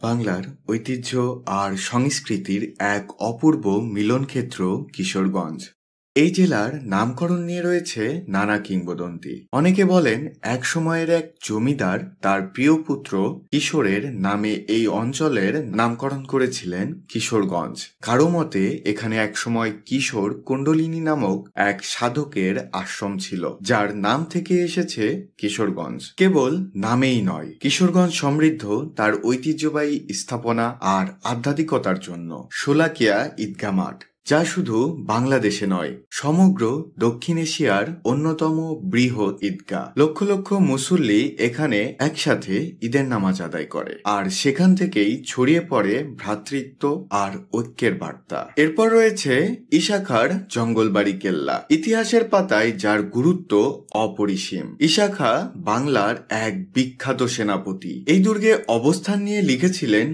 বাংলার ঐতিহ্য আর সংস্কৃতির এক অপূর্ব মিলনক্ষেত্র কিশোরগঞ্জ। এই জেলার নামকরণ নিয়ে রয়েছে নানা কিংবদন্তি। অনেকে বলেন এক সময়ের এক জমিদার তার প্রিয় পুত্র কিশোরের নামে এই অঞ্চলের নামকরণ করেছিলেন কিশোরগঞ্জ। কারো মতে এখানে একসময় কিশোর কুণ্ডলিনী নামক এক সাধকের আশ্রম ছিল, যার নাম থেকে এসেছে কিশোরগঞ্জ। কেবল নামেই নয়, কিশোরগঞ্জ সমৃদ্ধ তার ঐতিহ্যবাহী স্থাপনা আর আধ্যাত্মিকতার জন্য। শোলাকিয়া ঈদগাহ মাঠ, যা শুধু বাংলাদেশে নয়, সমগ্র দক্ষিণ এশিয়ার অন্যতম বৃহৎ ঈদগাহ। লক্ষ লক্ষ মুসল্লি এখানে একসাথে ঈদের নামাজ আদায় করে, আর সেখান থেকেই ছড়িয়ে পড়ে ভ্রাতৃত্ব আর ঐক্যের বার্তা। এরপর রয়েছে ইশাখার জঙ্গলবাড়ি কেল্লা, ইতিহাসের পাতায় যার গুরুত্ব অপরিসীম। ইশাখা বাংলার এক বিখ্যাত সেনাপতি। এই দুর্গে অবস্থান নিয়ে লিখেছিলেন